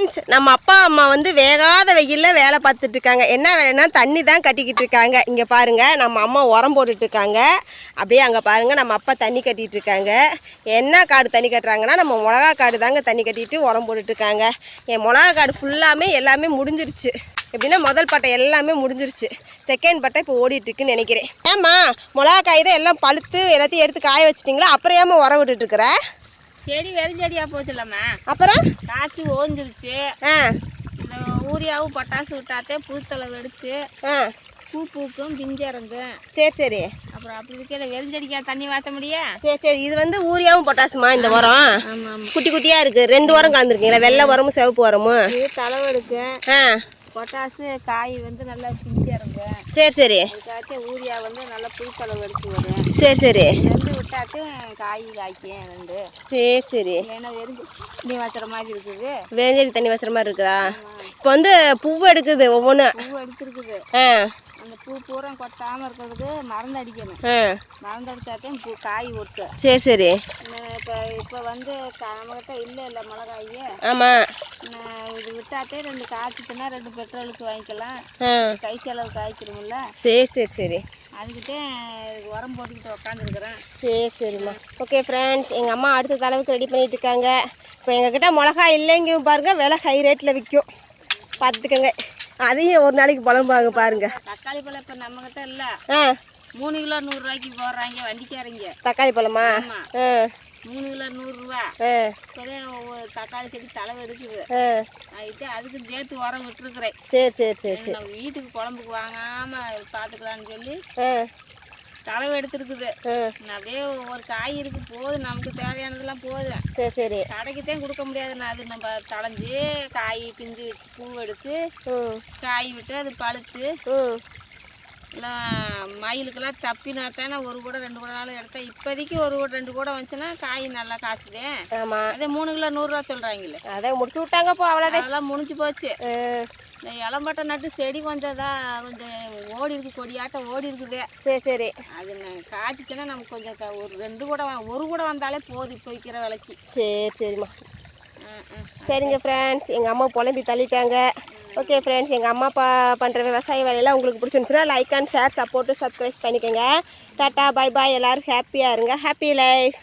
Friends, நம்ம அப்பா அம்மா வந்து வேகாத வெயிலில் வேலை பார்த்துட்டு இருக்காங்க. என்ன வேலைன்னா தண்ணி தான் கட்டிக்கிட்டு இருக்காங்க. இங்கே பாருங்கள், நம்ம அம்மா உரம் போட்டுட்டு இருக்காங்க. அப்படியே அங்கே பாருங்கள், நம்ம அப்பா தண்ணி கட்டிகிட்டு இருக்காங்க. என்ன காடு தண்ணி கட்டுறாங்கன்னா நம்ம மிளகா காடு தாங்க தண்ணி கட்டிட்டு உரம் போட்டுட்ருக்காங்க. என் மிளகா காடு ஃபுல்லாமே எல்லாமே முடிஞ்சிருச்சு. எப்படின்னா முதல் பட்டை எல்லாமே முடிஞ்சிருச்சு. செகண்ட் பட்டை இப்போ ஓடிட்டுருக்குன்னு நினைக்கிறேன். ஏம்மா மிளகா காய் தான் எல்லாம் பழுத்து எல்லாத்தையும் எடுத்து காய வச்சிட்டிங்களா? அப்புறம் ஏமா உரம் விட்டுட்டுருக்குற? செடி வெறுஞ்செடியாக போச்சுல்லம்மா, அப்புறம் காய்ச்சி ஓஞ்சிருச்சு. இந்த ஊரியாவும் பொட்டாசு விட்டாத்தே பூத்தளவு எடுத்து பூ பூக்கும் பிஞ்சு இறங்கும். சரி சரி. அப்புறம் அப்படி இருக்கையில வெறுஞ்செடிக்கா தண்ணி வாட்ட முடியா? சரி சரி. இது வந்து ஊரியாவும் பொட்டாசுமா இந்த உரம்? ஆமாம் ஆமாம். குட்டி குட்டியாக இருக்குது. 2 உரம் கலந்துருக்கீங்களா? வெள்ளை உரமும் சிவப்பு உரமும்? இது தளவு எடுக்கும். பொட்டாசு காய் வந்து நல்லா பிஞ்சு இறங்கும். சரி சரி. அதுக்காக ஊரியா வந்து நல்லா பூத்தளவு எடுத்து வரும். சரி சரி. 2 விட்டாத்து காய் காய்க்கும் 2. சரி சரி. ஏன்னா தண்ணி வச்சுற மாதிரி இருக்குது. வேஞ்செடி தண்ணி வச்சுற மாதிரி இருக்குதா? இப்போ வந்து பூவை எடுக்குது ஒவ்வொன்று. பூ எடுத்துருக்குது. அந்த பூ பூரா கொட்டாமல் இருக்கிறதுக்கு மருந்து அடிக்கணும். மருந்து அடித்தாத்தையும் பூ காய் ஒட்டு. சரி சரி. இப்போ வந்து நம்மகிட்ட இல்லை மிளகாயே. ஆமாம். இது விட்டாத்தே 2 காய்ச்சிட்டுனா 2 பெட்ரோலுக்கு வாங்கிக்கலாம். கை செலவு காய்ச்சிருமில்ல. சரி சரி சரி. அதுக்கிட்டே உரம் போட்டுக்கிட்டு உக்காந்துருக்குறேன். சரி சரிம்மா. ஓகே ஃப்ரெண்ட்ஸ், எங்கள் அம்மா அடுத்த அளவுக்கு ரெடி பண்ணிகிட்டு இருக்காங்க. இப்போ எங்ககிட்ட மிளகா இல்லைங்க பாருங்கள், விலை ஹை ரேட்டில் விற்கும். பார்த்துக்கோங்க. அதையும் ஒரு நாளைக்கு புலம்பாங்க பாருங்க. தக்காளி பழம் இப்போ நம்மகிட்ட இல்லை. 3 கிலோ 100 ரூபாய்க்கு போடுறாங்க வண்டிக்காரங்க. தக்காளி பழமா? 3 கிலோ 100 ரூபா. தக்காளி செடி தளவு இருக்குது. அதுக்கு சேர்த்து உரம் விட்டுருக்குறேன். சரி சரி சரி சரி. நம்ம வீட்டுக்கு குழம்புக்கு வாங்காமல் பார்த்துக்கலான்னு சொல்லி தளவு எடுத்துருக்குது. அப்படியே ஒரு காய் இருக்கு போதும், நமக்கு தேவையானதெல்லாம் போதும். சரி சரி. கடைக்குத்தான் கொடுக்க முடியாதுண்ணா. அது நம்ம தளைஞ்சி காய் பிஞ்சு பூ எடுத்து காய் விட்டு அது பழுத்து எல்லாம் மயிலுக்கெல்லாம் தப்பினா தானே 1 கூட 2 கூட நாளும் எடுத்தா. இப்போதைக்கு 1 கூட 2 கூட வந்துச்சுன்னா காய் நல்லா காய்ச்சுதேன். ஆமாம். அதே 3 கிலோ 100 ரூபா சொல்கிறாங்களே. அதை முடிச்சு விட்டாங்கப்போ, அவ்வளோதான். அதெல்லாம் முடிஞ்சு போச்சு. இந்த இளம்பட்டை நட்டு செடி கொஞ்சம் ஓடி இருக்கு, கொடியாட்டம் ஓடி இருக்குது. சரி சரி. அது காய்ச்சிச்சுன்னா நமக்கு கொஞ்சம் ஒரு 2 கூட 1 கூட வந்தாலே போதும் இப்போ விற்கிற விலைக்கு. சரி சரிம்மா. சரிங்க ஃப்ரெண்ட்ஸ், எங்கள் அம்மா புலம்பி தள்ளிட்டாங்க. ஓகே ஃப்ரெண்ட்ஸ், எங்கள் அம்மா அப்பா பண்ணுற விவசாய வேலையெல்லாம் உங்களுக்கு பிடிச்சிருந்துச்சுன்னா like and share, support, subscribe பண்ணிக்கோங்க. Tata, bye bye. எல்லோரும் ஹாப்பியாக இருங்க. Happy life.